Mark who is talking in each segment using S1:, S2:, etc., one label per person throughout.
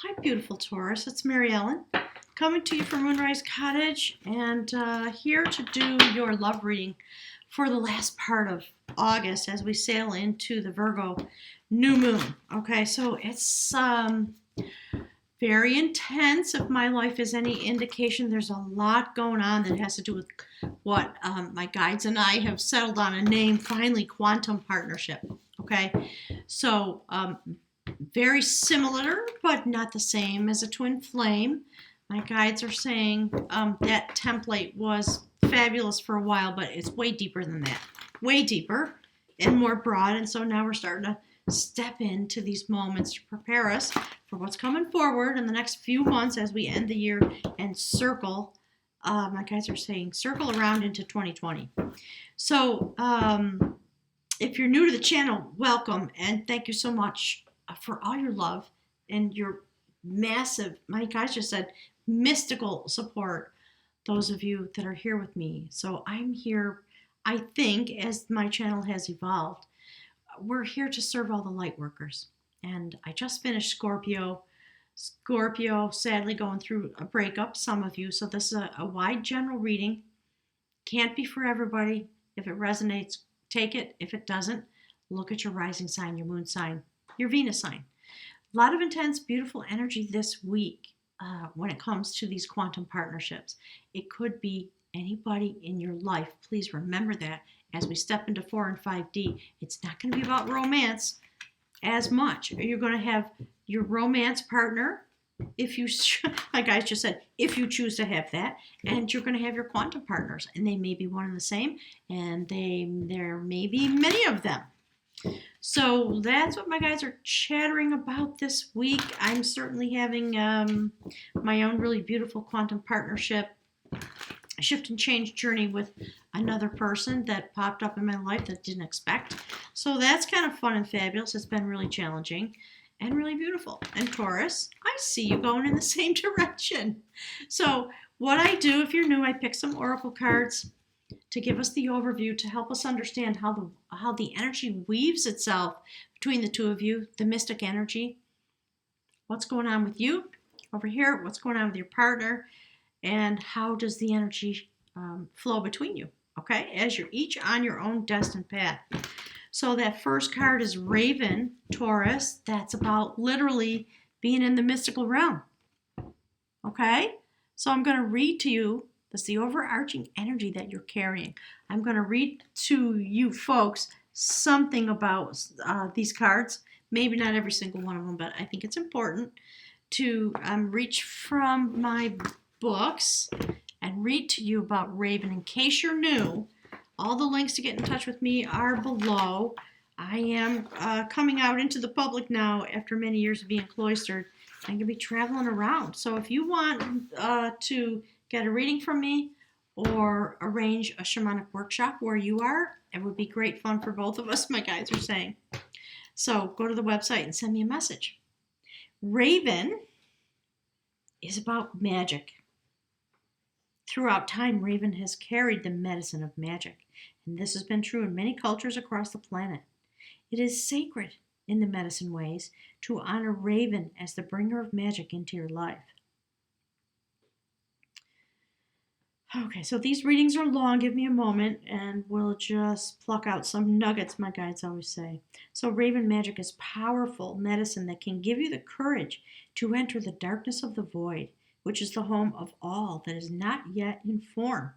S1: Hi, beautiful Taurus. It's Mary Ellen coming to you from Moonrise Cottage and here to do your love reading for the last part of August as we sail into the Virgo new moon. Okay, so it's very intense. If my life is any indication, there's a lot going on that has to do with what my guides and I have settled on a name, finally, quantum partnership. Okay, so very similar, but not the same as a twin flame. My guides are saying that template was fabulous for a while, but it's way deeper than that. Way deeper and more broad. And so now we're starting to step into these moments to prepare us for what's coming forward in the next few months as we end the year and circle. My guides are saying circle around into 2020. So if you're new to the channel, welcome and thank you so much for all your love and your massive, my guys just said, mystical support, those of you that are here with me. So I'm here, I think, as my channel has evolved, we're here to serve all the light workers. And I just finished Scorpio, sadly going through a breakup, some of you. So this is a wide general reading. Can't be for everybody. If it resonates, take it. If it doesn't, look at your rising sign, your moon sign, your Venus sign. A lot of intense, beautiful energy this week when it comes to these quantum partnerships. It could be anybody in your life. Please remember that as we step into 4 and 5D. It's not going to be about romance as much. You're going to have your romance partner, if you, like I just said, if you choose to have that, and you're going to have your quantum partners, and they may be one and the same, and there may be many of them. So that's what my guys are chattering about this week. I'm certainly having my own really beautiful quantum partnership shift and change journey with another person that popped up in my life that I didn't expect. So that's kind of fun and fabulous. It's been really challenging and really beautiful. And Taurus, I see you going in the same direction. So what I do, if you're new, I pick some oracle cards to give us the overview, to help us understand how the energy weaves itself between the two of you, the mystic energy, what's going on with you over here, what's going on with your partner, and how does the energy flow between you, okay, as you're each on your own destined path. So that first card is Raven, Taurus. That's about literally being in the mystical realm, okay? So I'm going to read to you. That's the overarching energy that you're carrying. I'm going to read to you folks something about these cards. Maybe not every single one of them, but I think it's important to reach from my books and read to you about Raven. In case you're new, all the links to get in touch with me are below. I am coming out into the public now after many years of being cloistered. I'm going to be traveling around. So if you want to get a reading from me or arrange a shamanic workshop where you are, it would be great fun for both of us, my guides are saying. So go to the website and send me a message. Raven is about magic. Throughout time, Raven has carried the medicine of magic, and this has been true in many cultures across the planet. It is sacred in the medicine ways to honor Raven as the bringer of magic into your life. Okay, so these readings are long. Give me a moment and we'll just pluck out some nuggets, my guides always say. So Raven magic is powerful medicine that can give you the courage to enter the darkness of the void, which is the home of all that is not yet in form.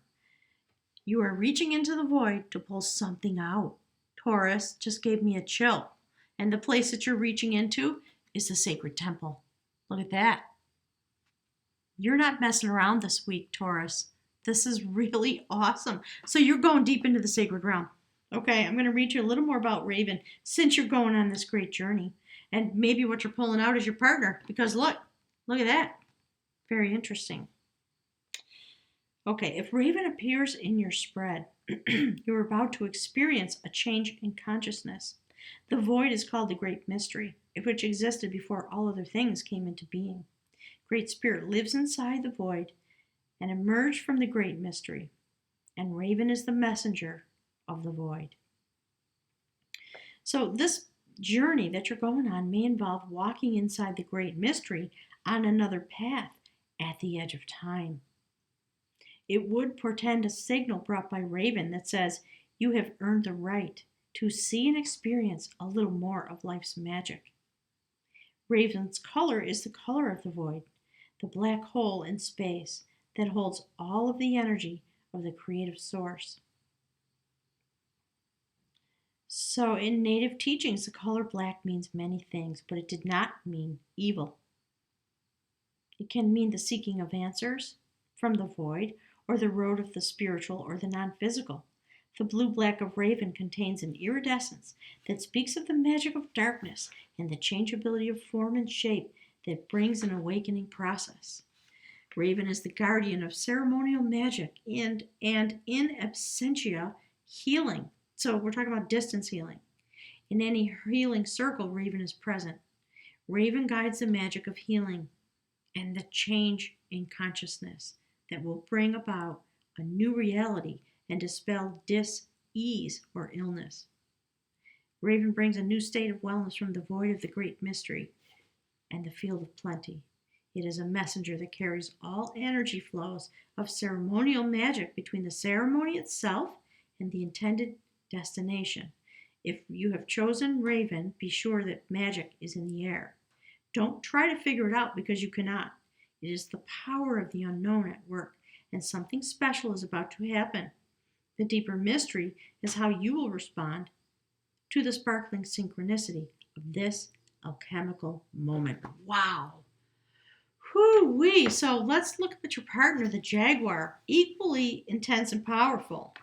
S1: You are reaching into the void to pull something out. Taurus just gave me a chill. And the place that you're reaching into is the sacred temple. Look at that. You're not messing around this week, Taurus. This is really awesome. So you're going deep into the sacred realm. Okay, I'm going to read you a little more about Raven since you're going on this great journey. And maybe what you're pulling out is your partner. Because look at that. Very interesting. Okay, if Raven appears in your spread, you're about to experience a change in consciousness. The void is called the Great Mystery, which existed before all other things came into being. Great Spirit lives inside the void and emerged from the Great Mystery, and Raven is the messenger of the void. So this journey that you're going on may involve walking inside the Great Mystery on another path at the edge of time. It would portend a signal brought by Raven that says, you have earned the right to see and experience a little more of life's magic. Raven's color is the color of the void, the black hole in space that holds all of the energy of the creative source. So in native teachings, the color black means many things, but it did not mean evil. It can mean the seeking of answers from the void, or the road of the spiritual or the non-physical. The blue-black of Raven contains an iridescence that speaks of the magic of darkness and the changeability of form and shape that brings an awakening process. Raven is the guardian of ceremonial magic and in absentia, healing. So we're talking about distance healing. In any healing circle, Raven is present. Raven guides the magic of healing and the change in consciousness that will bring about a new reality and dispel dis-ease or illness. Raven brings a new state of wellness from the void of the great mystery and the field of plenty. It is a messenger that carries all energy flows of ceremonial magic between the ceremony itself and the intended destination. If you have chosen Raven, be sure that magic is in the air. Don't try to figure it out because you cannot. It is the power of the unknown at work, and something special is about to happen. The deeper mystery is how you will respond to the sparkling synchronicity of this alchemical moment. Wow. Whoo-wee. So let's look at your partner, the Jaguar. Equally intense and powerful.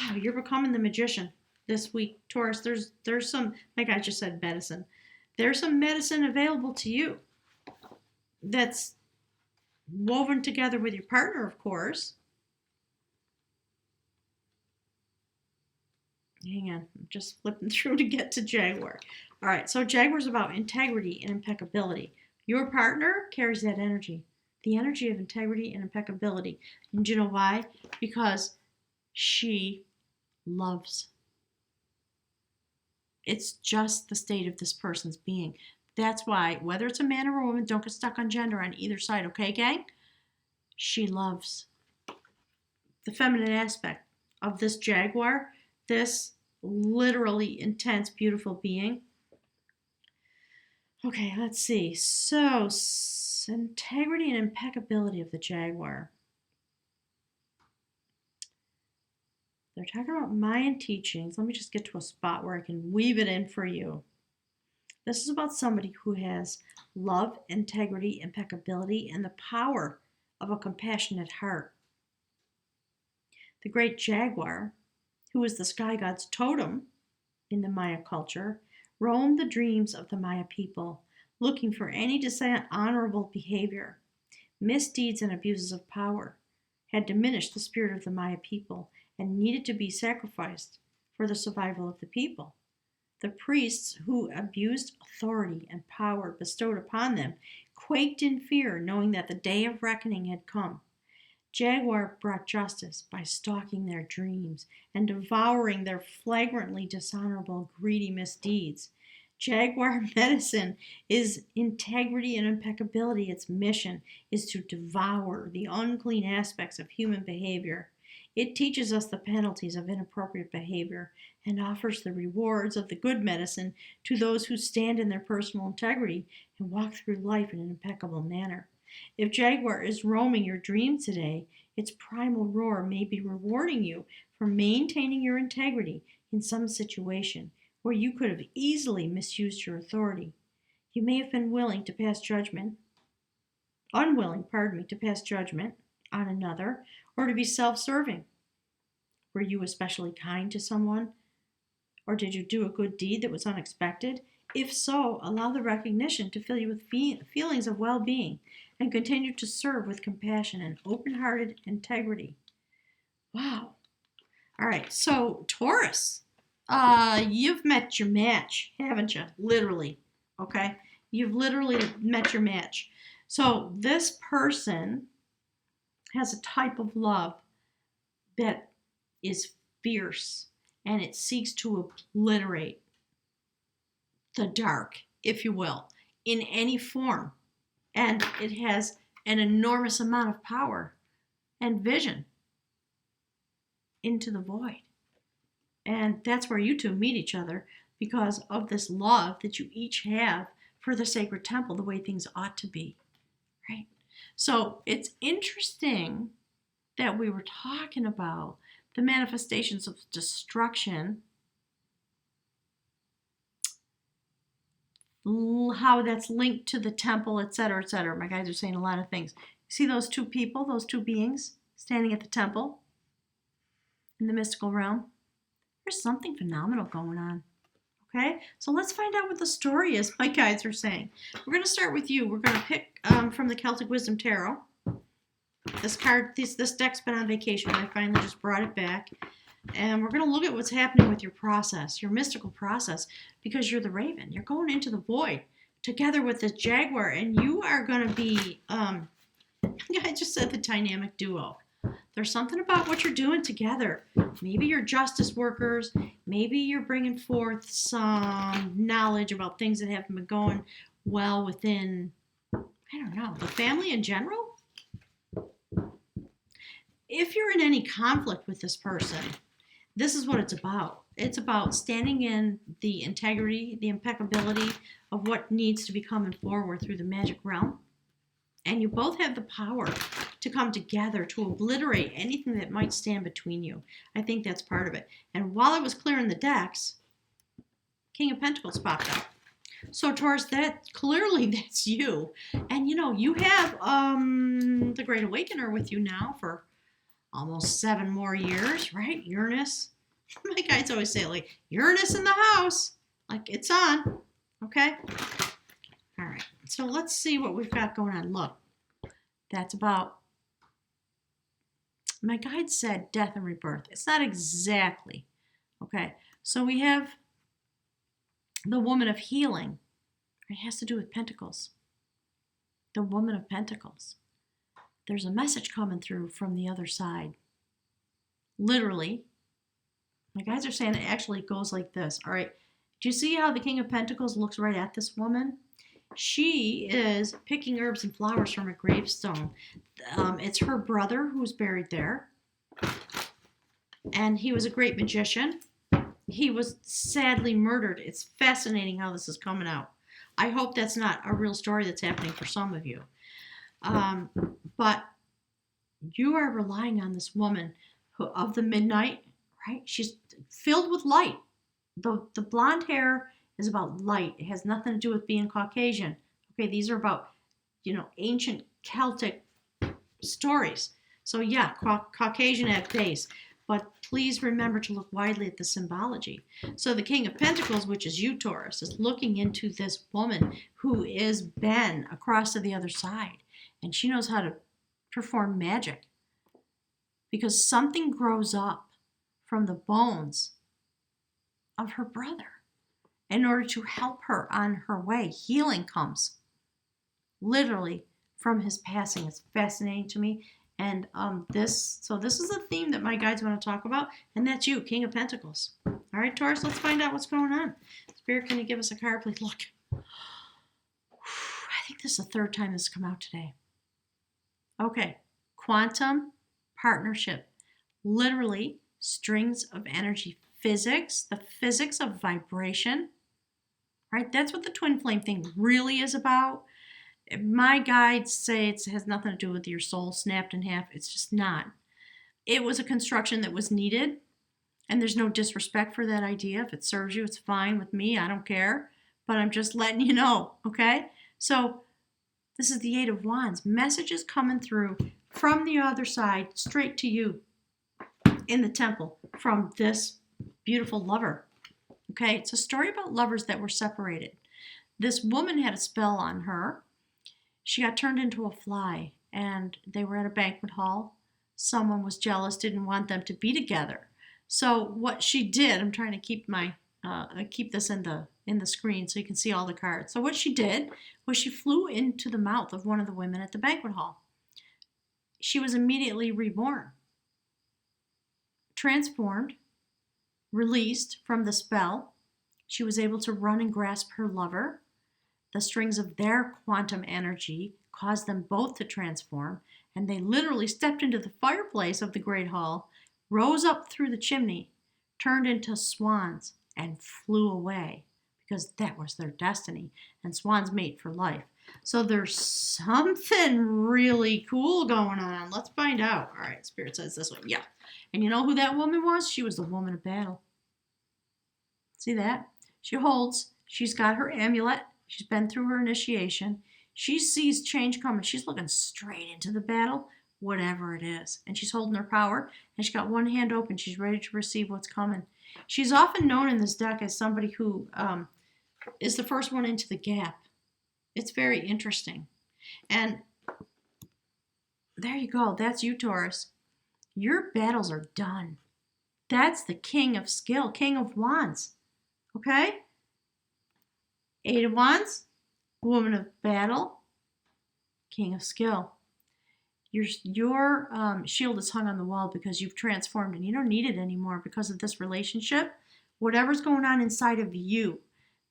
S1: Wow, you're becoming the magician this week, Taurus. There's some, like I just said, medicine. There's some medicine available to you that's woven together with your partner, of course. Hang on, I'm just flipping through to get to Jaguar. All right, so Jaguar is about integrity and impeccability. Your partner carries that energy, the energy of integrity and impeccability. And do you know why? Because she loves. It's just the state of this person's being. That's why, whether it's a man or a woman, don't get stuck on gender on either side, okay, gang? She loves. The feminine aspect of this Jaguar, this literally intense, beautiful being. Okay, let's see. So, integrity and impeccability of the Jaguar. They're talking about Mayan teachings. Let me just get to a spot where I can weave it in for you. This is about somebody who has love, integrity, impeccability, and the power of a compassionate heart. The great Jaguar, who is the sky god's totem in the Maya culture, roamed the dreams of the Maya people, looking for any dishonorable behavior. Misdeeds and abuses of power had diminished the spirit of the Maya people and needed to be sacrificed for the survival of the people. The priests who abused authority and power bestowed upon them quaked in fear, knowing that the day of reckoning had come. Jaguar brought justice by stalking their dreams and devouring their flagrantly dishonorable, greedy misdeeds. Jaguar medicine is integrity and impeccability. Its mission is to devour the unclean aspects of human behavior. It teaches us the penalties of inappropriate behavior and offers the rewards of the good medicine to those who stand in their personal integrity and walk through life in an impeccable manner. If Jaguar is roaming your dream today, its primal roar may be rewarding you for maintaining your integrity in some situation where you could have easily misused your authority. You may have been unwilling to pass judgment on another, or to be self-serving. Were you especially kind to someone? Or did you do a good deed that was unexpected? If so, allow the recognition to fill you with feelings of well-being and continue to serve with compassion and open-hearted integrity. Wow. All right, so Taurus, you've met your match, haven't you? Literally, okay? You've literally met your match. So this person has a type of love that is fierce, and it seeks to obliterate the dark, if you will, in any form. And it has an enormous amount of power and vision into the void. And that's where you two meet each other because of this love that you each have for the sacred temple, the way things ought to be, right? So it's interesting that we were talking about the manifestations of destruction, how that's linked to the temple, etc., etc. My guys are saying a lot of things. See those two people, those two beings standing at the temple in the mystical realm? There's something phenomenal going on. Okay, so let's find out what the story is my guides are saying. We're going to start with you. We're going to pick from the Celtic Wisdom Tarot. This card, this deck's been on vacation. I finally just brought it back. And we're going to look at what's happening with your process, your mystical process, because you're the raven. You're going into the void together with the Jaguar, and you are going to be, I just said the dynamic duo. There's something about what you're doing together. Maybe you're justice workers. Maybe you're bringing forth some knowledge about things that haven't been going well within, I don't know, the family in general. If you're in any conflict with this person, this is what it's about. It's about standing in the integrity, the impeccability of what needs to be coming forward through the magic realm. And you both have the power to come together to obliterate anything that might stand between you. I think that's part of it. And while I was clearing the decks, King of Pentacles popped up. So Taurus, that's you. And you have the Great Awakener with you now for almost 7 more years, right? Uranus. My guides always say it like, Uranus in the house. Like, it's on. Okay? All right. So let's see what we've got going on. Look, that's about, my guide said death and rebirth. It's not exactly. Okay? So we have the woman of healing. It has to do with pentacles. The woman of pentacles. There's a message coming through from the other side. Literally. My guys are saying it actually goes like this. All right. Do you see how the King of Pentacles looks right at this woman? She is picking herbs and flowers from a gravestone. It's her brother who's buried there. And he was a great magician. He was sadly murdered. It's fascinating how this is coming out. I hope that's not a real story that's happening for some of you. But you are relying on this woman of the midnight, right? She's filled with light. The blonde hair is about light. It has nothing to do with being Caucasian. Okay, these are about, ancient Celtic stories. So yeah, Caucasian at base. But please remember to look widely at the symbology. So the King of Pentacles, which is you, Taurus, is looking into this woman who is been across to the other side. And she knows how to perform magic. Because something grows up from the bones of her brother. In order to help her on her way, healing comes literally from his passing. It's fascinating to me. And this is a theme that my guides want to talk about, and that's you, King of Pentacles. All right, Taurus, let's find out what's going on. Spirit, can you give us a card, please? Look. I think this is the 3rd time this has come out today. Okay, quantum partnership. Literally, strings of energy. Physics, the physics of vibration. Right? That's what the twin flame thing really is about. My guides say it has nothing to do with your soul snapped in half. It's just not. It was a construction that was needed, and there's no disrespect for that idea. If it serves you, it's fine with me. I don't care, but I'm just letting you know, okay? So this is the 8 of Wands. Messages coming through from the other side, straight to you in the temple from this beautiful lover. Okay, it's a story about lovers that were separated. This woman had a spell on her. She got turned into a fly, and they were at a banquet hall. Someone was jealous, didn't want them to be together. So what she did, I'm trying to keep keep this in the screen so you can see all the cards. So what she did was she flew into the mouth of one of the women at the banquet hall. She was immediately reborn, transformed, released from the spell. She was able to run and grasp her lover. The strings of their quantum energy caused them both to transform, and they literally stepped into the fireplace of the great hall, rose up through the chimney, turned into swans, and flew away because that was their destiny, and swans mate for life. So there's something really cool going on. Let's find out. All right, Spirit says this way. Yeah. And you know who that woman was? She was the woman of battle. See that? She's got her amulet. She's been through her initiation. She sees change coming. She's looking straight into the battle, whatever it is. And she's holding her power, and she's got one hand open. She's ready to receive what's coming. She's often known in this deck as somebody who is the first one into the gap. It's very interesting. And there you go. That's you, Taurus. Your battles are done. That's the king of skill, king of wands. Okay? 8 of wands, woman of battle, king of skill. Your shield is hung on the wall because you've transformed and you don't need it anymore because of this relationship. Whatever's going on inside of you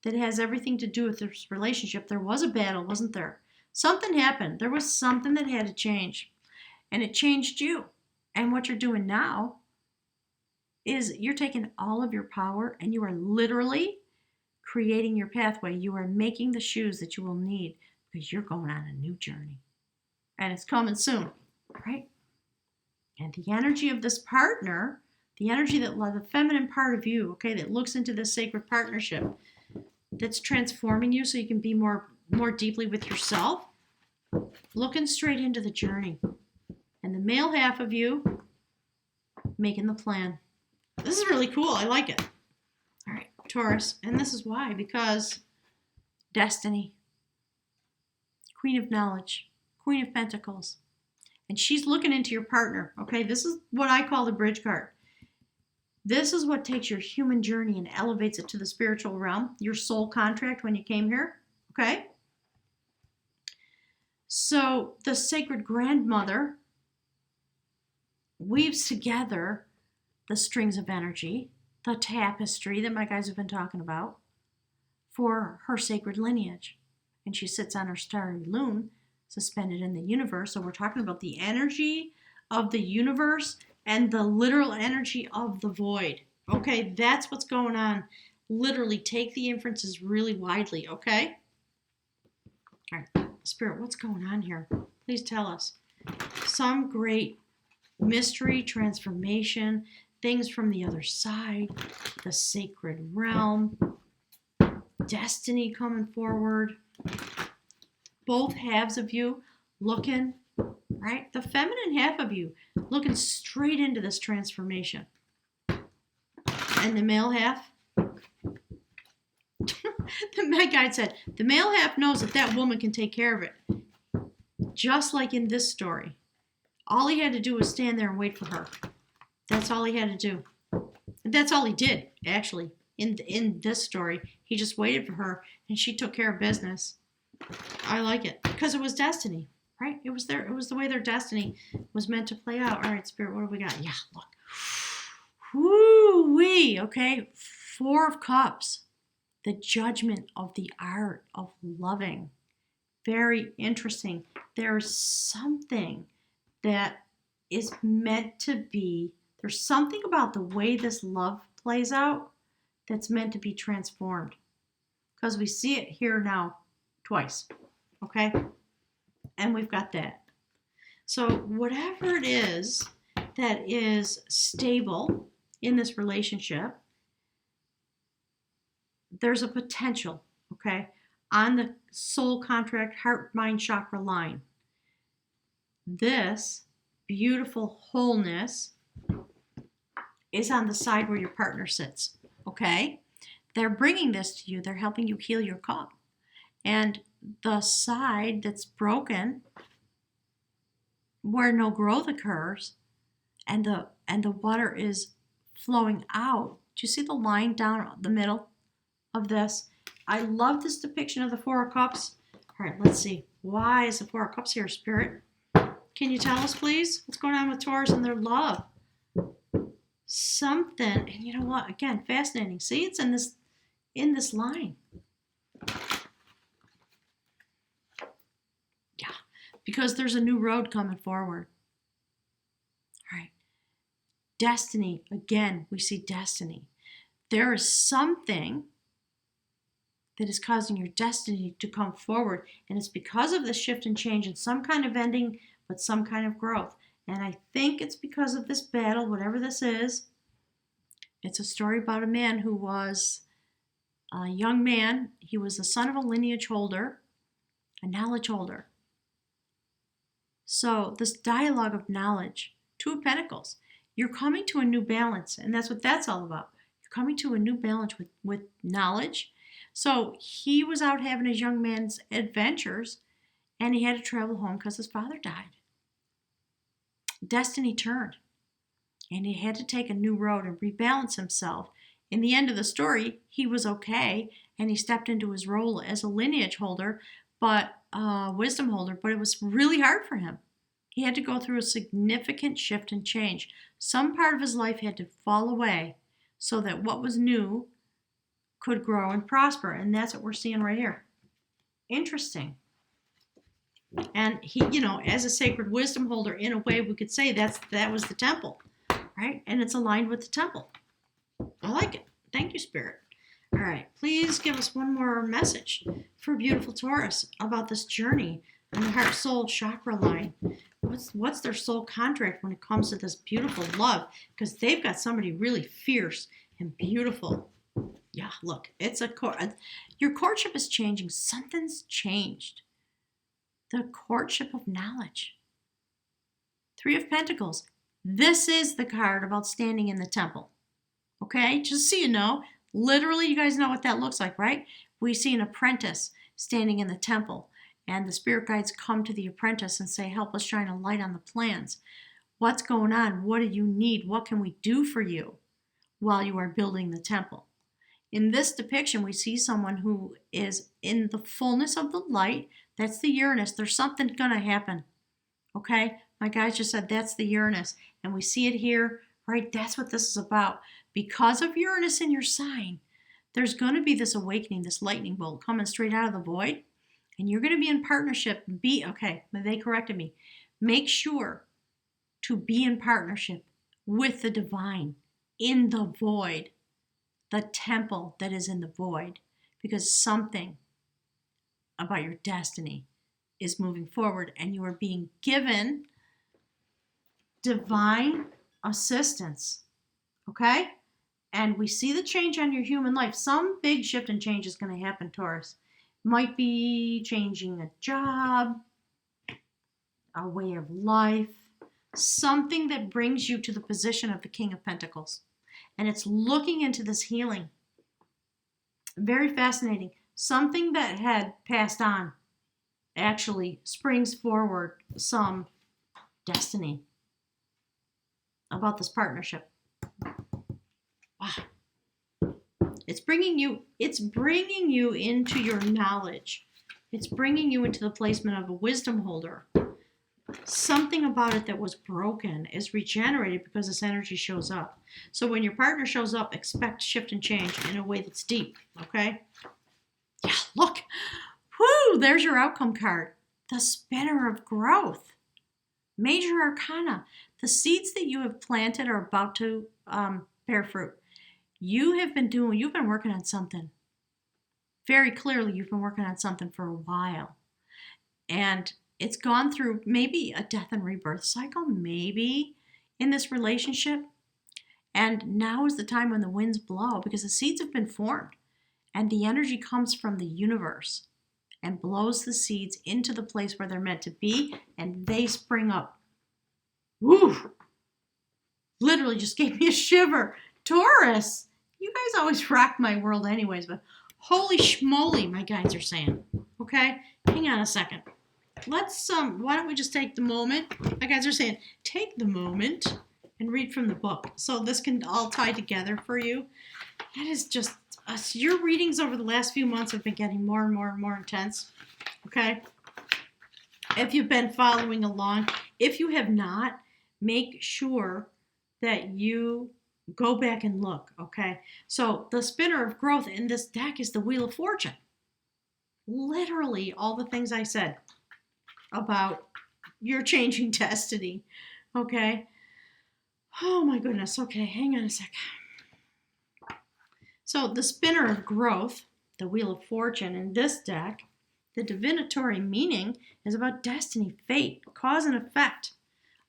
S1: that has everything to do with this relationship, there was a battle, wasn't there? Something happened. There was something that had to change. And it changed you. And what you're doing now is you're taking all of your power and you are literally creating your pathway. You are making the shoes that you will need because you're going on a new journey. And it's coming soon, right? And the energy of this partner, the energy that the feminine part of you, okay, that looks into this sacred partnership, that's transforming you so you can be more deeply with yourself, looking straight into the journey. And the male half of you making the plan. This is really cool. I like it. All right, Taurus. And this is why, because destiny, queen of knowledge, queen of pentacles. And she's looking into your partner. Okay, this is what I call the bridge card. This is what takes your human journey and elevates it to the spiritual realm, your soul contract when you came here. Okay? So the sacred grandmother weaves together the strings of energy, the tapestry that my guys have been talking about, for her sacred lineage. And she sits on her starry loom, suspended in the universe. So we're talking about the energy of the universe and the literal energy of the void. Okay, that's what's going on. Literally take the inferences really widely, okay? All right, Spirit, what's going on here? Please tell us. Some great mystery, transformation, things from the other side, the sacred realm, destiny coming forward. Both halves of you looking, right? The feminine half of you looking straight into this transformation. And the male half, my guide said, the male half knows that that woman can take care of it. Just like in this story. All he had to do was stand there and wait for her. That's all he had to do. And that's all he did, actually, in this story. He just waited for her, and she took care of business. I like it, because it was destiny, right? It was the way their destiny was meant to play out. All right, Spirit, what do we got? Yeah, look. Woo-wee, okay? 4 of Cups. The judgment of the art of loving. Very interesting. There's something that is meant to be, there's something about the way this love plays out that's meant to be transformed. Because we see it here now twice, okay? And we've got that. So whatever it is that is stable in this relationship, there's a potential, okay, on the soul contract, heart, mind, chakra line. This beautiful wholeness is on the side where your partner sits, okay? They're bringing this to you. They're helping you heal your cup. And the side that's broken, where no growth occurs, and the water is flowing out. Do you see the line down the middle of this? I love this depiction of the 4 of Cups. All right, let's see. Why is the 4 of Cups here, Spirit? Can you tell us, please? What's going on with Taurus and their love? Something, and you know what? Again, fascinating. See, it's in this line. Yeah. because there's a new road coming forward. All right. Destiny. Again, we see destiny. There is something that is causing your destiny to come forward. And it's because of the shift and change and some kind of ending, but some kind of growth. And I think it's because of this battle, whatever this is. It's a story about a man who was a young man. He was the son of a lineage holder, a knowledge holder. So this dialogue of knowledge, Two of Pentacles, you're coming to a new balance. And that's what that's all about. You're coming to a new balance with knowledge. So he was out having his young man's adventures, and he had to travel home because his father died. Destiny turned, and he had to take a new road and rebalance himself. In the end of the story, he was okay, and he stepped into his role as a lineage holder, but wisdom holder, but it was really hard for him. He had to go through a significant shift and change. Some part of his life had to fall away so that what was new could grow and prosper, and that's what we're seeing right here. Interesting. And he, as a sacred wisdom holder, in a way, we could say that was the temple, right? And it's aligned with the temple. I like it. Thank you, Spirit. All right, please give us one more message for beautiful Taurus about this journey and the heart soul chakra line. What's their soul contract when it comes to this beautiful love? Because they've got somebody really fierce and beautiful. Yeah, look, your courtship is changing. Something's changed. The courtship of knowledge. Three of Pentacles. This is the card about standing in the temple. Okay, just so you know, literally, you guys know what that looks like, right? We see an apprentice standing in the temple, and the spirit guides come to the apprentice and say, help us shine a light on the plans. What's going on? What do you need? What can we do for you while you are building the temple? In this depiction, we see someone who is in the fullness of the light. That's the Uranus. There's something going to happen. Okay? My guys just said that's the Uranus. And we see it here, right? That's what this is about. Because of Uranus in your sign, there's going to be this awakening, this lightning bolt coming straight out of the void. And you're going to be in partnership. They corrected me. Make sure to be in partnership with the divine in the void. The temple that is in the void, because something about your destiny is moving forward and you are being given divine assistance. Okay? And we see the change on your human life. Some big shift and change is going to happen, Taurus. Might be changing a job, a way of life, something that brings you to the position of the King of Pentacles. And it's looking into this healing. Very fascinating. Something that had passed on actually springs forward some destiny about this partnership. Wow. It's bringing you into your knowledge. It's bringing you into the placement of a wisdom holder. Something about it that was broken is regenerated because this energy shows up. So when your partner shows up, expect shift and change in a way that's deep, okay? Yeah, look. Whoo, there's your outcome card. The spinner of growth. Major Arcana. The seeds that you have planted are about to bear fruit. You've been working on something. Very clearly, you've been working on something for a while. And it's gone through maybe a death and rebirth cycle, maybe in this relationship. And now is the time when the winds blow because the seeds have been formed and the energy comes from the universe and blows the seeds into the place where they're meant to be and they spring up. Woo! Literally just gave me a shiver. Taurus, you guys always rock my world anyways, but holy schmoly, my guys are saying. Okay? Hang on a second. Let's, why don't we just take the moment? My guys are saying, take the moment and read from the book. So this can all tie together for you. That is just, your readings over the last few months have been getting more and more and more intense. Okay? If you've been following along, if you have not, make sure that you go back and look, okay? So the spinner of growth in this deck is the Wheel of Fortune. Literally all the things I said about you're changing destiny. Okay. Oh my goodness. Okay, hang on a sec. So the spinner of growth, the wheel of fortune in this deck, the divinatory meaning is about destiny, fate, cause and effect.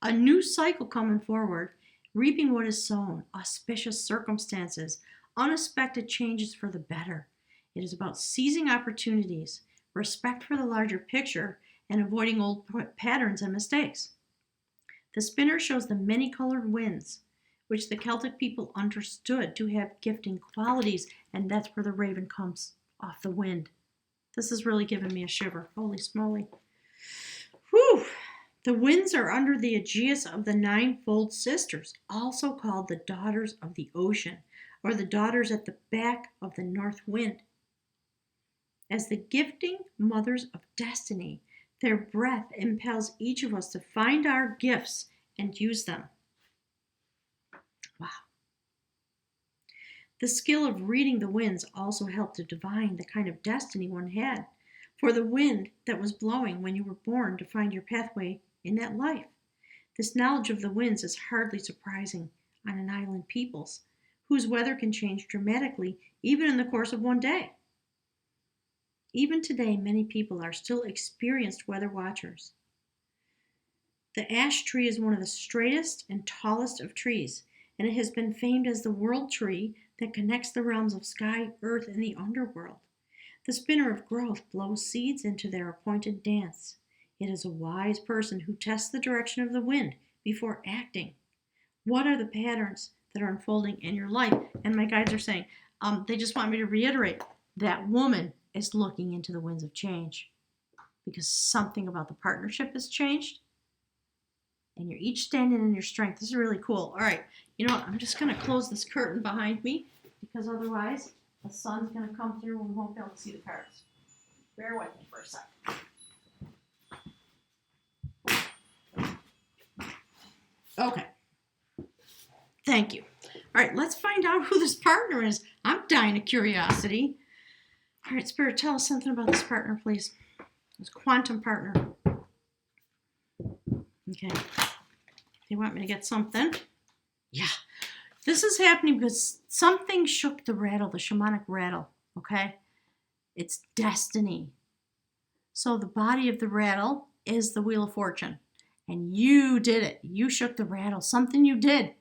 S1: A new cycle coming forward, reaping what is sown, auspicious circumstances, unexpected changes for the better. It is about seizing opportunities, respect for the larger picture, and avoiding old patterns and mistakes. The spinner shows the many-colored winds, which the Celtic people understood to have gifting qualities, and that's where the raven comes off the wind. This is really giving me a shiver. Holy smoly. Whew! The winds are under the aegis of the ninefold sisters, also called the daughters of the ocean, or the daughters at the back of the north wind. As the gifting mothers of destiny, their breath impels each of us to find our gifts and use them. Wow. The skill of reading the winds also helped to divine the kind of destiny one had, for the wind that was blowing when you were born to find your pathway in that life. This knowledge of the winds is hardly surprising on an island peoples, whose weather can change dramatically even in the course of one day. Even today, many people are still experienced weather watchers. The ash tree is one of the straightest and tallest of trees, and it has been famed as the world tree that connects the realms of sky, earth, and the underworld. The spinner of growth blows seeds into their appointed dance. It is a wise person who tests the direction of the wind before acting. What are the patterns that are unfolding in your life? And my guides are saying, they just want me to reiterate that woman is looking into the winds of change because something about the partnership has changed and you're each standing in your strength. This is really cool. All right, you know what? I'm just going to close this curtain behind me because otherwise the sun's going to come through and we won't be able to see the cards. Bear with me for a second. Okay. Thank you. All right, let's find out who this partner is. I'm dying of curiosity. All right, Spirit, tell us something about this partner, please. This quantum partner. Okay. They want me to get something. Yeah. This is happening because something shook the rattle, the shamanic rattle, okay? It's destiny. So the body of the rattle is the Wheel of Fortune. And you did it. You shook the rattle. Something you did,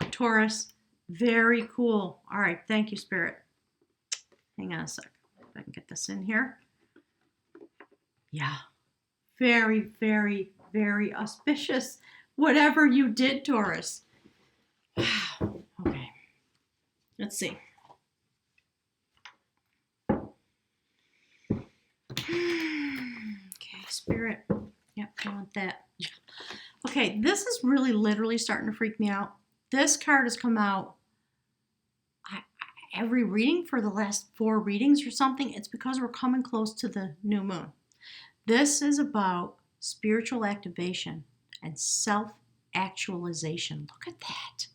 S1: Taurus. Very cool. All right, thank you, Spirit. Hang on a sec. If I can get this in here. Yeah. Very, very, very auspicious. Whatever you did, Taurus. Wow. Okay. Let's see. Okay, Spirit. Yep, I want that. Okay, this is really literally starting to freak me out. This card has come out every reading for the last 4 readings or something. It's because we're coming close to the new moon. This is about spiritual activation and self-actualization. Look at that.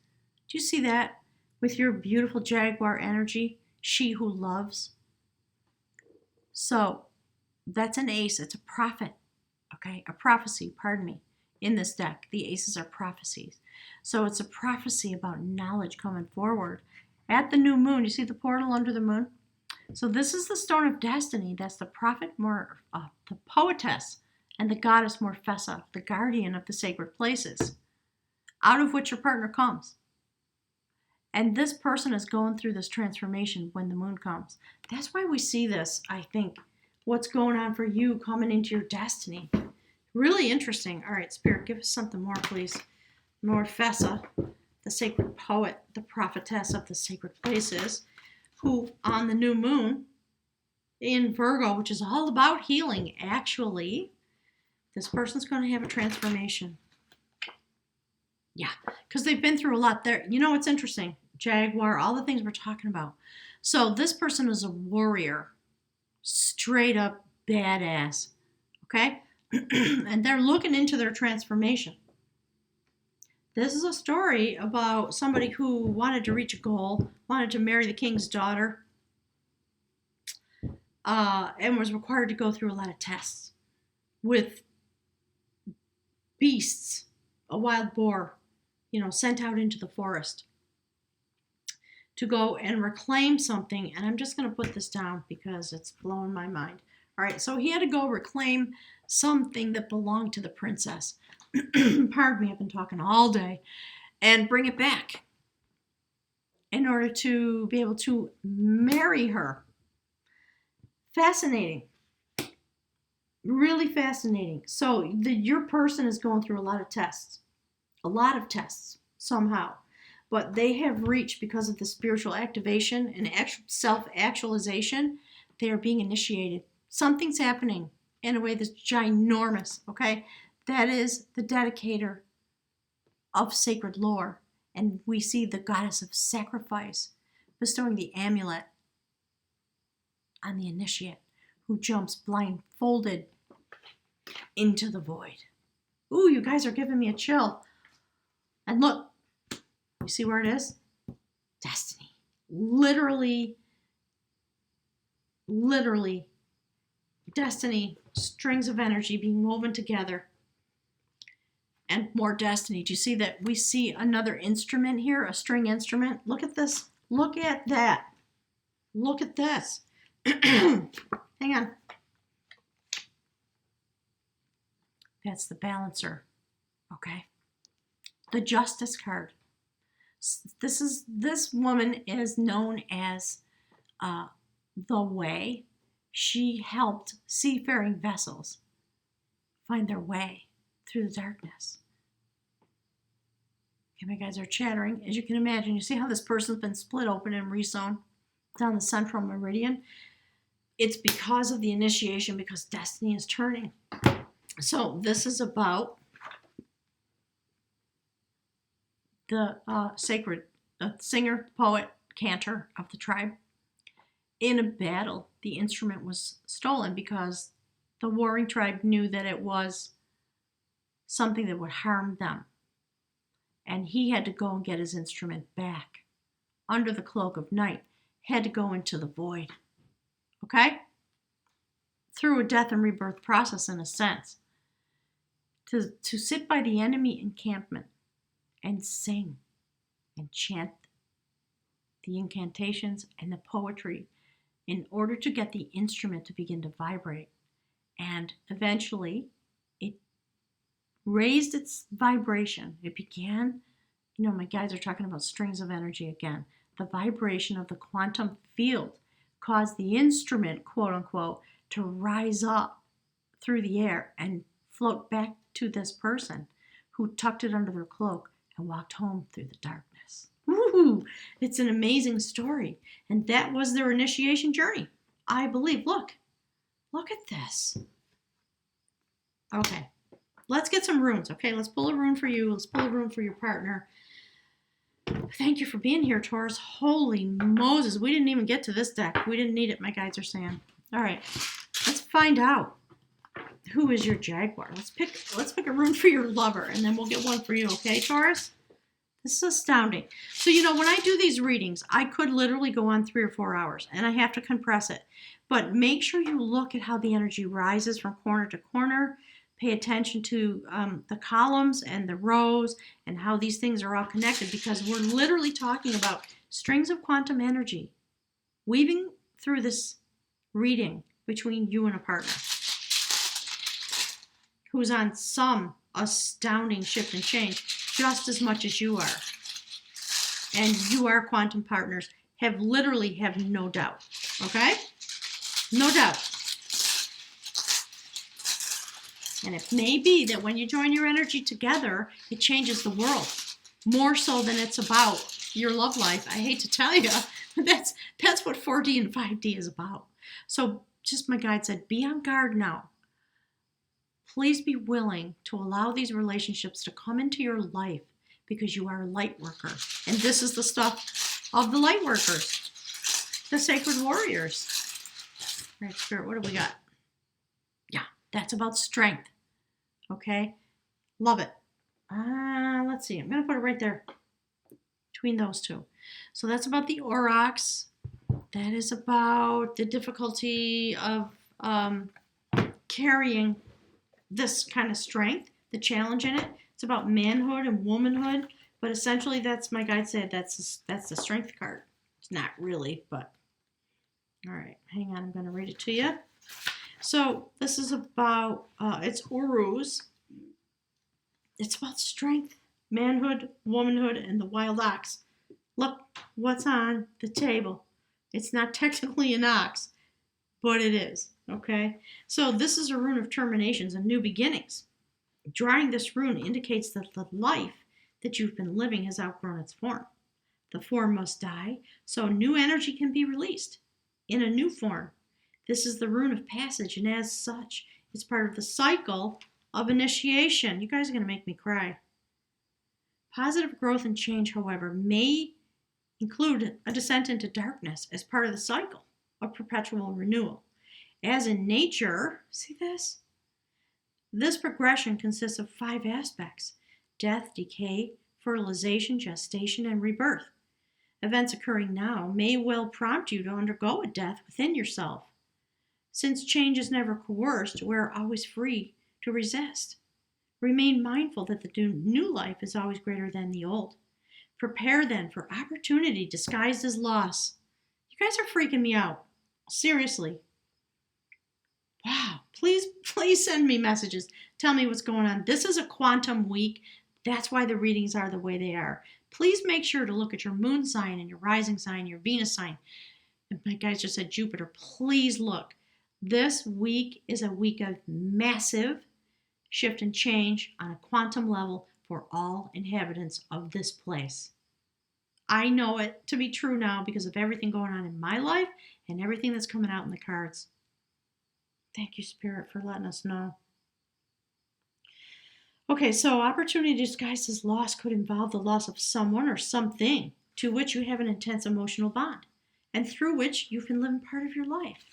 S1: Do you see that? With your beautiful Jaguar energy, she who loves. So that's an ace. It's a prophet. Okay, a prophecy, pardon me, in this deck. The aces are prophecies. So it's a prophecy about knowledge coming forward. At the new moon, you see the portal under the moon? So this is the stone of destiny. That's the prophet, the poetess, and the goddess Morfessa, the guardian of the sacred places, out of which your partner comes. And this person is going through this transformation when the moon comes. That's why we see this, I think, what's going on for you coming into your destiny. Really interesting. All right, Spirit, give us something more, please. Morfessa, the sacred poet, the prophetess of the sacred places, who on the new moon in Virgo, which is all about healing, actually, this person's going to have a transformation. Yeah, because they've been through a lot there. You know what's interesting? Jaguar, all the things we're talking about. So this person is a warrior, straight up badass, okay? And they're looking into their transformation. This is a story about somebody who wanted to reach a goal, wanted to marry the king's daughter, and was required to go through a lot of tests with beasts, a wild boar, sent out into the forest to go and reclaim something. And I'm just going to put this down because it's blowing my mind. All right, so he had to go reclaim something that belonged to the princess. Pardon me, I've been talking all day. And bring it back in order to be able to marry her. Fascinating. Really fascinating. So your person is going through a lot of tests somehow. But they have reached, because of the spiritual activation and self-actualization, they are being initiated. Something's happening in a way that's ginormous, okay? That is the dedicator of sacred lore. And we see the goddess of sacrifice bestowing the amulet on the initiate, who jumps blindfolded into the void. Ooh, you guys are giving me a chill. And look, you see where it is? Destiny. Literally, destiny, strings of energy being woven together. And more destiny. Do you see that? We see another instrument here, a string instrument. Look at this. Look at that. Look at this. Hang on. That's the balancer. Okay. The Justice card. This woman is known as the Way. She helped seafaring vessels find their way through the darkness. Okay, my guys are chattering. As you can imagine, you see how this person's been split open and resewn down the central meridian? It's because of the initiation, because destiny is turning. So this is about the sacred singer, poet, cantor of the tribe. In a battle, the instrument was stolen because the warring tribe knew that it was something that would harm them. And he had to go and get his instrument back under the cloak of night, had to go into the void. Okay? Through a death and rebirth process, in a sense. To sit by the enemy encampment and sing and chant the incantations and the poetry in order to get the instrument to begin to vibrate. And eventually, it raised its vibration. It began, my guys are talking about strings of energy again. The vibration of the quantum field caused the instrument, quote unquote, to rise up through the air and float back to this person who tucked it under their cloak and walked home through the darkness. Woo-hoo! It's an amazing story. And that was their initiation journey, I believe. Look at this. Okay, let's get some runes. Okay, let's pull a rune for you. Let's pull a rune for your partner. Thank you for being here, Taurus. Holy Moses, we didn't even get to this deck. We didn't need it, my guides are saying. All right, let's find out who is your Jaguar. Let's pick a rune for your lover, and then we'll get one for you, okay, Taurus? This is astounding. So, when I do these readings, I could literally go on 3 or 4 hours, and I have to compress it. But make sure you look at how the energy rises from corner to corner. Pay attention to the columns and the rows and how these things are all connected, because we're literally talking about strings of quantum energy weaving through this reading between you and a partner who's on some astounding shift and change just as much as you are. And you are quantum partners. Have no doubt. Okay? No doubt. And it may be that when you join your energy together, it changes the world. More so than it's about your love life. I hate to tell you, but that's what 4D and 5D is about. So just my guide said, be on guard now. Please be willing to allow these relationships to come into your life, because you are a light worker. And this is the stuff of the light workers, the sacred warriors. All right, Spirit, what do we got? Yeah, that's about strength. Okay, love it. Let's see, I'm going to put it right there between those two. So that's about the aurochs. That is about the difficulty of carrying this kind of strength the challenge in it. It's about manhood and womanhood, but essentially that's my guide said that's the strength card. It's not really, but all right, hang on, I'm going to read it to you. So this is about it's Uruz. It's about strength, manhood, womanhood, and the wild ox. Look what's on the table. It's not technically an ox, but it is, okay? So this is a rune of terminations and new beginnings. Drawing this rune indicates that the life that you've been living has outgrown its form. The form must die, so new energy can be released in a new form. This is the rune of passage, and as such, it's part of the cycle of initiation. You guys are going to make me cry. Positive growth and change, however, may include a descent into darkness as part of the cycle of perpetual renewal. As in nature, see this? This progression consists of 5 aspects: death, decay, fertilization, gestation, and rebirth. Events occurring now may well prompt you to undergo a death within yourself. Since change is never coerced, we're always free to resist. Remain mindful that the new life is always greater than the old. Prepare then for opportunity disguised as loss. You guys are freaking me out. Seriously. Wow. Please send me messages. Tell me what's going on. This is a quantum week. That's why the readings are the way they are. Please make sure to look at your moon sign and your rising sign, your Venus sign. And my guys just said Jupiter. Please look. This week is a week of massive shift and change on a quantum level for all inhabitants of this place. I know it to be true now because of everything going on in my life and everything that's coming out in the cards. Thank you, Spirit, for letting us know. Okay, so opportunity disguised as loss could involve the loss of someone or something to which you have an intense emotional bond and through which you can live in part of your life.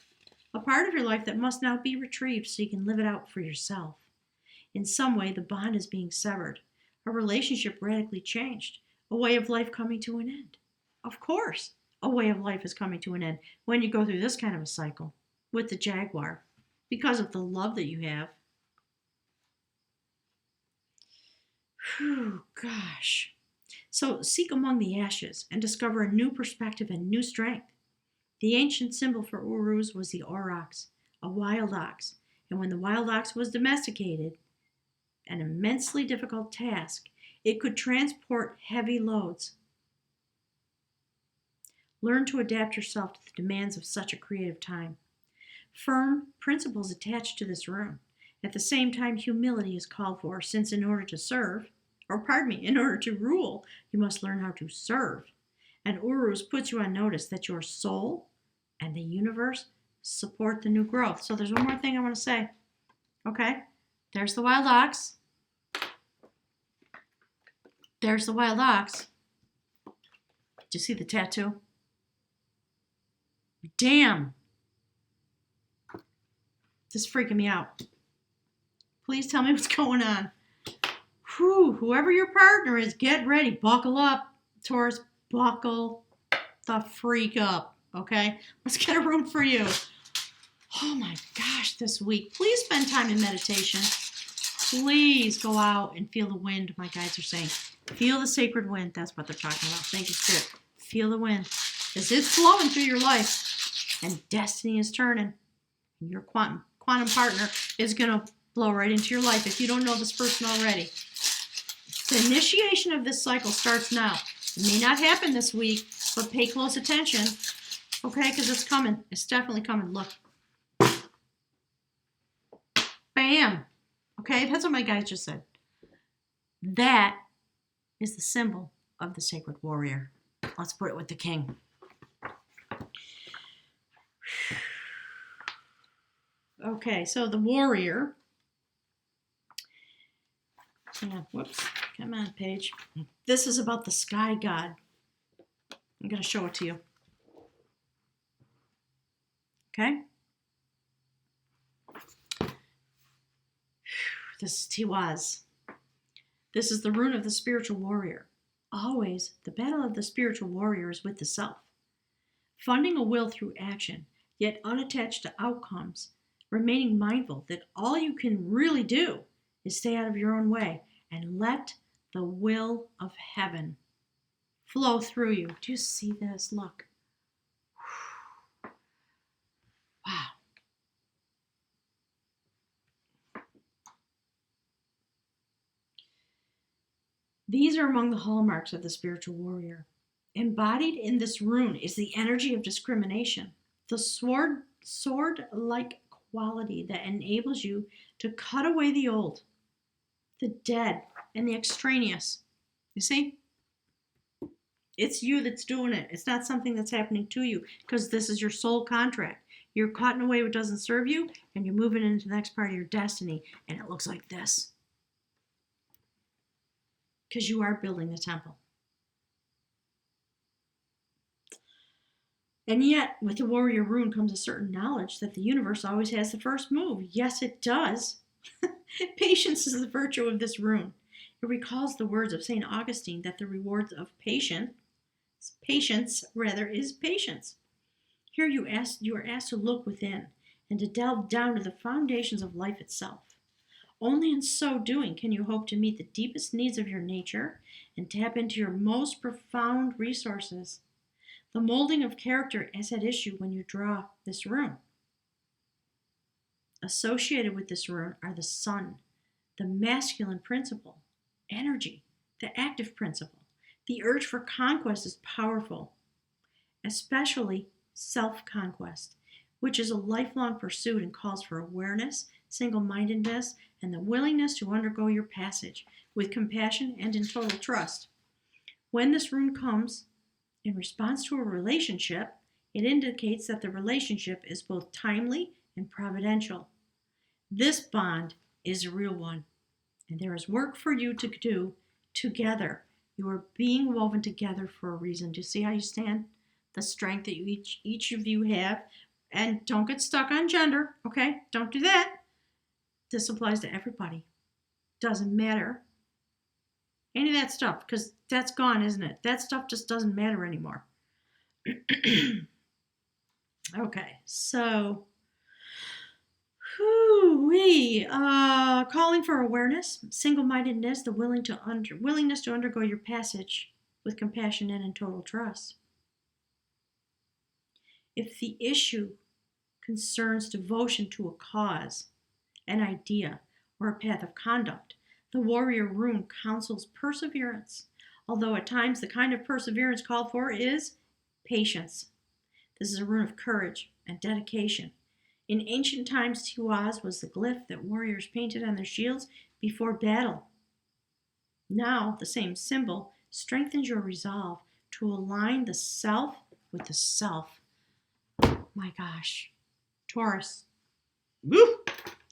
S1: A part of your life that must now be retrieved so you can live it out for yourself. In some way, the bond is being severed. A relationship radically changed. A way of life coming to an end. Of course, a way of life is coming to an end when you go through this kind of a cycle with the Jaguar because of the love that you have. Whew, gosh. So seek among the ashes and discover a new perspective and new strength. The ancient symbol for Uruz was the aurochs, a wild ox. And when the wild ox was domesticated, an immensely difficult task, it could transport heavy loads. Learn to adapt yourself to the demands of such a creative time. Firm principles attached to this rune. At the same time, humility is called for, since in order to rule, you must learn how to serve. And Uruz puts you on notice that your soul and the universe support the new growth. So there's one more thing I want to say. Okay, there's the wild ox. There's the wild ox. Did you see the tattoo? Damn. This is freaking me out. Please tell me what's going on. Whew, whoever your partner is, get ready. Buckle up, Taurus. Buckle the freak up. Okay? Let's get a room for you. Oh my gosh, this week. Please spend time in meditation. Please go out and feel the wind, my guides are saying. Feel the sacred wind. That's what they're talking about. Thank you, Spirit. Feel the wind. As it's flowing through your life. And destiny is turning. And your quantum partner is going to blow right into your life if you don't know this person already. The initiation of this cycle starts now. It may not happen this week, but pay close attention. Okay, because it's coming. It's definitely coming. Look. Bam. Okay, that's what my guys just said. That is the symbol of the sacred warrior. Let's put it with the king. Okay, so the warrior. Whoops. Come on, page. This is about the sky god. I'm going to show it to you. Okay? This is Tiwaz. This is the rune of the spiritual warrior. Always, the battle of the spiritual warrior is with the self. Funding a will through action, yet unattached to outcomes, remaining mindful that all you can really do is stay out of your own way and let the will of heaven flow through you. Do you see this? Look. Wow. These are among the hallmarks of the spiritual warrior. Embodied in this rune is the energy of discrimination, the sword-like quality that enables you to cut away the old, the dead, and the extraneous. You see? It's you that's doing it. It's not something that's happening to you, because this is your soul contract. You're cutting away what doesn't serve you, and you're moving into the next part of your destiny, and it looks like this. Because you are building the temple. And yet, with the warrior rune comes a certain knowledge that the universe always has the first move. Yes, it does. Patience is the virtue of this rune. It recalls the words of St. Augustine that the rewards of patience is patience. Here you are asked to look within and to delve down to the foundations of life itself. Only in so doing can you hope to meet the deepest needs of your nature and tap into your most profound resources. The molding of character is at issue when you draw this rune. Associated with this rune are the sun, the masculine principle, energy, the active principle. The urge for conquest is powerful, especially self-conquest, which is a lifelong pursuit and calls for awareness, single-mindedness, and the willingness to undergo your passage with compassion and in total trust. When this rune comes in response to a relationship, it indicates that the relationship is both timely and providential. This bond is a real one, and there is work for you to do together. You are being woven together for a reason. Do you see how you stand? The strength that you each of you have. And don't get stuck on gender, okay? Don't do that. This applies to everybody. Doesn't matter. Any of that stuff, because that's gone, isn't it? That stuff just doesn't matter anymore. Okay, so calling for awareness, single-mindedness, the willingness to undergo your passage with compassion and in total trust. If the issue concerns devotion to a cause, an idea, or a path of conduct, the warrior rune counsels perseverance, although at times the kind of perseverance called for is patience. This is a rune of courage and dedication. In ancient times, Tiwaz was the glyph that warriors painted on their shields before battle. Now, the same symbol strengthens your resolve to align the self with the self. My gosh. Taurus. Woo!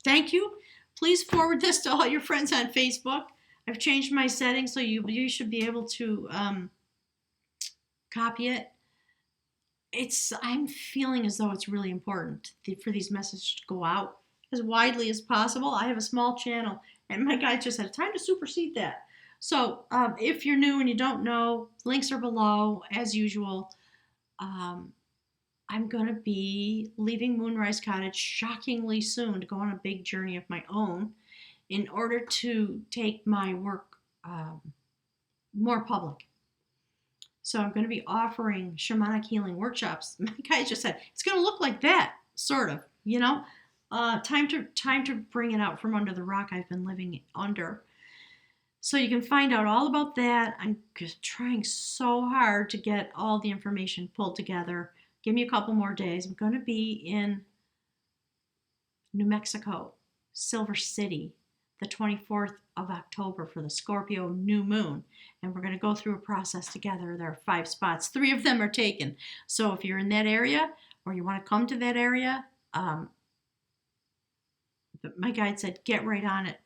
S1: Thank you. Please forward this to all your friends on Facebook. I've changed my settings so you should be able to copy it. I'm feeling as though it's really important for these messages to go out as widely as possible. I have a small channel, and my guy just had time to supersede that. So if you're new and you don't know, links are below as usual. I'm going to be leaving Moonrise Cottage shockingly soon to go on a big journey of my own in order to take my work more public. So I'm going to be offering shamanic healing workshops. My guy just said, it's going to look like that, sort of, you know. Time to bring it out from under the rock I've been living under. So you can find out all about that. I'm just trying so hard to get all the information pulled together. Give me a couple more days. I'm going to be in New Mexico, Silver City, the 24th of October for the Scorpio new moon. And we're going to go through a process together. There are 5 spots. 3 of them are taken. So if you're in that area or you want to come to that area, my guide said, get right on it.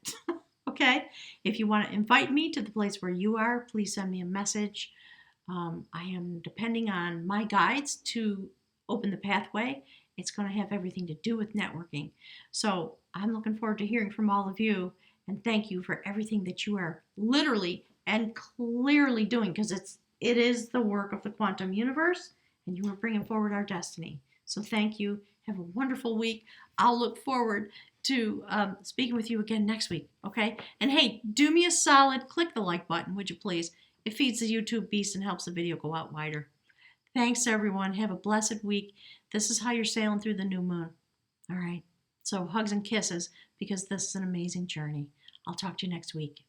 S1: Okay? If you want to invite me to the place where you are, please send me a message. I am depending on my guides to open the pathway. It's going to have everything to do with networking. So I'm looking forward to hearing from all of you. And thank you for everything that you are literally and clearly doing, because it is the work of the quantum universe, and you are bringing forward our destiny. So thank you. Have a wonderful week. I'll look forward to speaking with you again next week, okay? And hey, do me a solid, click the like button, would you please? It feeds the YouTube beast and helps the video go out wider. Thanks, everyone. Have a blessed week. This is how you're sailing through the new moon. All right. So hugs and kisses, because this is an amazing journey. I'll talk to you next week.